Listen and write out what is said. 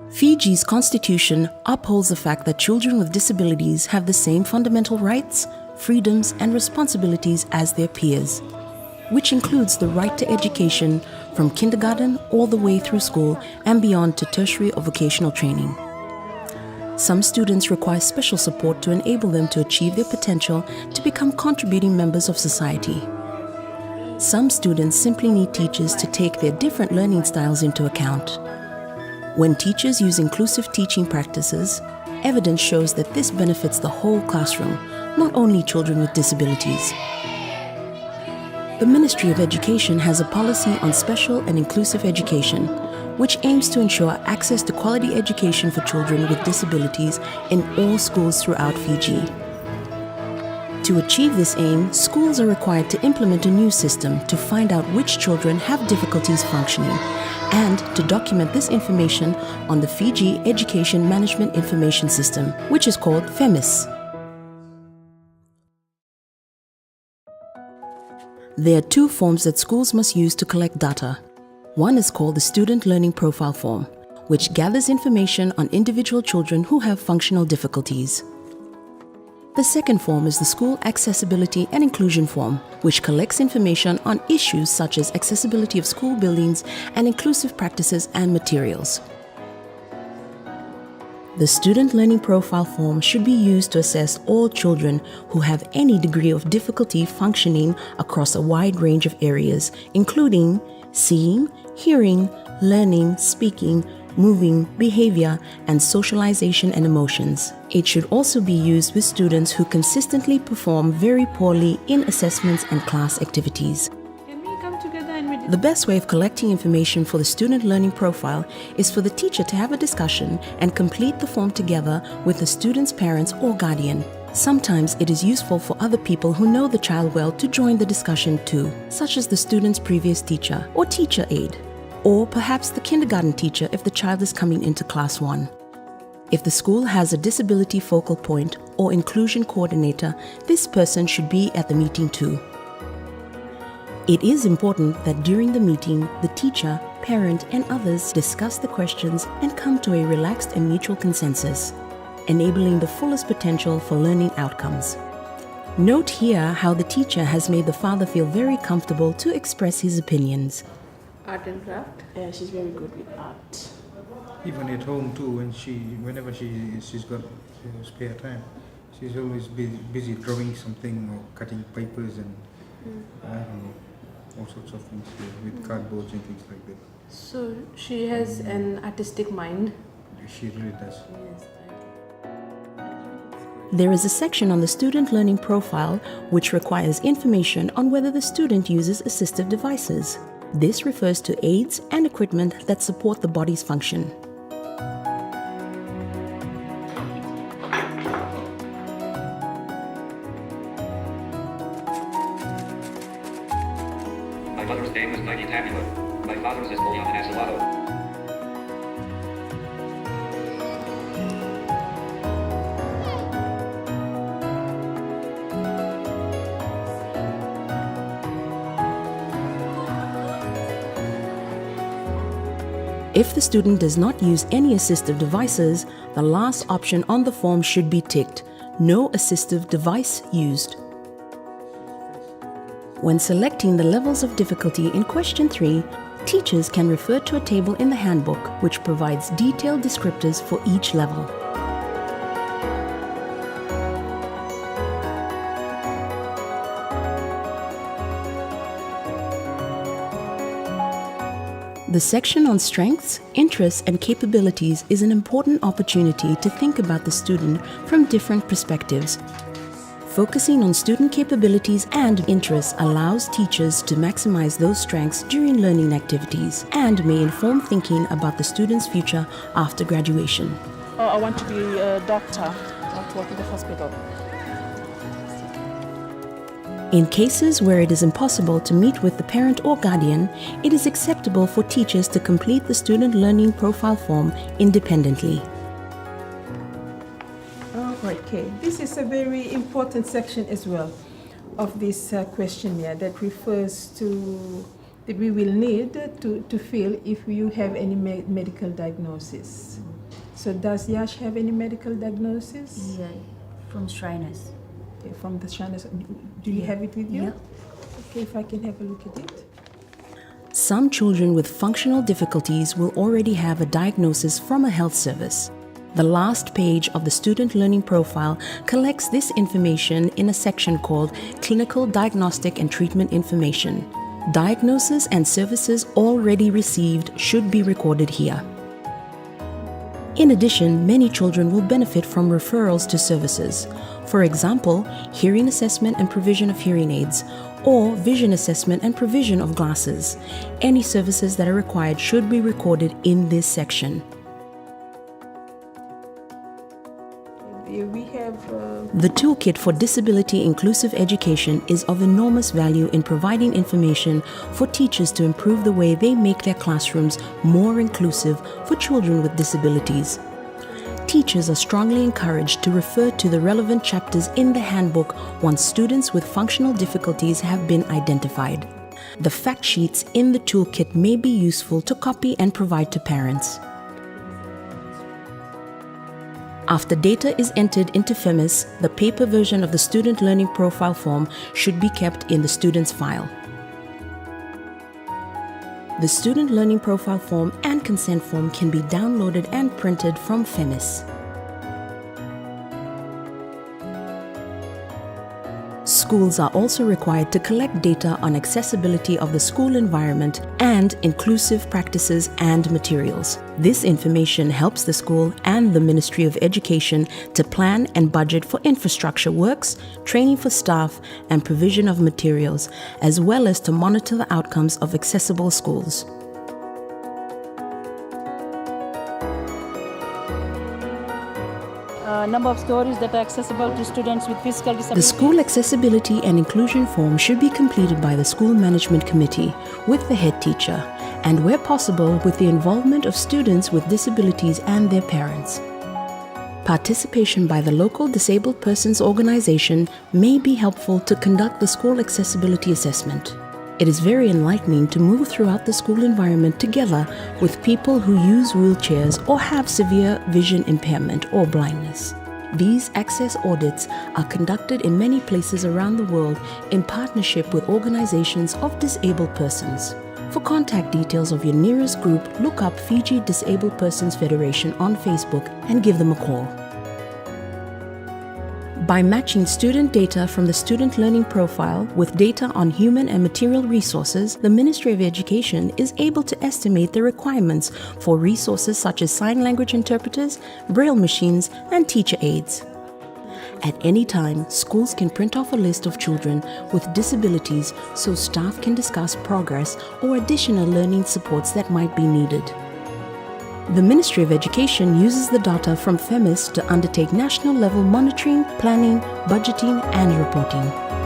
Fiji's constitution upholds the fact that children with disabilities have the same fundamental rights, freedoms, and responsibilities as their peers, which includes the right to education from kindergarten all the way through school and beyond to tertiary or vocational training. Some students require special support to enable them to achieve their potential to become contributing members of society. Some students simply need teachers to take their different learning styles into account. When teachers use inclusive teaching practices, evidence shows that this benefits the whole classroom, not only children with disabilities. The Ministry of Education has a policy on special and inclusive education, which aims to ensure access to quality education for children with disabilities in all schools throughout Fiji. To achieve this aim, schools are required to implement a new system to find out which children have difficulties functioning and to document this information on the Fiji Education Management Information System, which is called Femis. There are two forms that schools must use to collect data. One is called the Student Learning Profile Form, which gathers information on individual children who have functional difficulties. The second form is the School Accessibility and Inclusion Form, which collects information on issues such as accessibility of school buildings and inclusive practices and materials. The Student Learning Profile Form should be used to assess all children who have any degree of difficulty functioning across a wide range of areas, including seeing, hearing, learning, speaking, moving, behavior, and socialization and emotions. It should also be used with students who consistently perform very poorly in assessments and class activities. Can we come together and read? The best way of collecting information for the student learning profile is for the teacher to have a discussion and complete the form together with the student's parents or guardian. Sometimes it is useful for other people who know the child well to join the discussion too, such as the student's previous teacher or teacher aide, or perhaps the kindergarten teacher if the child is coming into class 1. If the school has a disability focal point or inclusion coordinator, this person should be at the meeting too. It is important that during the meeting, the teacher, parent, and others discuss the questions and come to a relaxed and mutual consensus, enabling the fullest potential for learning outcomes. Note here how the teacher has made the father feel very comfortable to express his opinions. Art and craft? Yeah, she's very good with art. Even at home too, whenever she's got spare time, she's always busy drawing something or cutting papers and I don't know, all sorts of things with cardboards and things like that. So she has an artistic mind. She really does. Yes. There is a section on the student learning profile which requires information on whether the student uses assistive devices. This refers to aids and equipment that support the body's function. My mother's name is Maggie Tabula. My father's is William Asalado. If the student does not use any assistive devices, the last option on the form should be ticked, no assistive device used. When selecting the levels of difficulty in question 3, teachers can refer to a table in the handbook which provides detailed descriptors for each level. The section on strengths, interests, and capabilities is an important opportunity to think about the student from different perspectives. Focusing on student capabilities and interests allows teachers to maximize those strengths during learning activities and may inform thinking about the student's future after graduation. Oh, I want to be a doctor. I want to work in the hospital. In cases where it is impossible to meet with the parent or guardian, it is acceptable for teachers to complete the student learning profile form independently. Okay, this is a very important section as well of this questionnaire that refers to that we will need to fill if you have any medical diagnosis. So does Yash have any medical diagnosis? Yeah, from Shriners. Okay, from the China. Do you have it with you? Yeah. Okay, if I can have a look at it. Some children with functional difficulties will already have a diagnosis from a health service. The last page of the student learning profile collects this information in a section called Clinical Diagnostic and Treatment Information. Diagnosis and services already received should be recorded here. In addition, many children will benefit from referrals to services. For example, hearing assessment and provision of hearing aids, or vision assessment and provision of glasses. Any services that are required should be recorded in this section. We have The Toolkit for Disability Inclusive Education is of enormous value in providing information for teachers to improve the way they make their classrooms more inclusive for children with disabilities. Teachers are strongly encouraged to refer to the relevant chapters in the handbook once students with functional difficulties have been identified. The fact sheets in the toolkit may be useful to copy and provide to parents. After data is entered into Femis, the paper version of the student learning profile form should be kept in the student's file. The student learning profile form and consent form can be downloaded and printed from Femis. Schools are also required to collect data on accessibility of the school environment and inclusive practices and materials. This information helps the school and the Ministry of Education to plan and budget for infrastructure works, training for staff, and provision of materials, as well as to monitor the outcomes of accessible schools. Number of stories that are accessible to students with physical The disabilities. school accessibility and inclusion form should be completed by the school management committee with the head teacher, and where possible with the involvement of students with disabilities and their parents. Participation by the local disabled persons organization may be helpful to conduct the school accessibility assessment. It is very enlightening to move throughout the school environment together with people who use wheelchairs or have severe vision impairment or blindness. These access audits are conducted in many places around the world in partnership with organizations of disabled persons. For contact details of your nearest group, look up Fiji Disabled Persons Federation on Facebook and give them a call. By matching student data from the student learning profile with data on human and material resources, the Ministry of Education is able to estimate the requirements for resources such as sign language interpreters, braille machines, and teacher aids. At any time, schools can print off a list of children with disabilities so staff can discuss progress or additional learning supports that might be needed. The Ministry of Education uses the data from Femis to undertake national level monitoring, planning, budgeting, and reporting.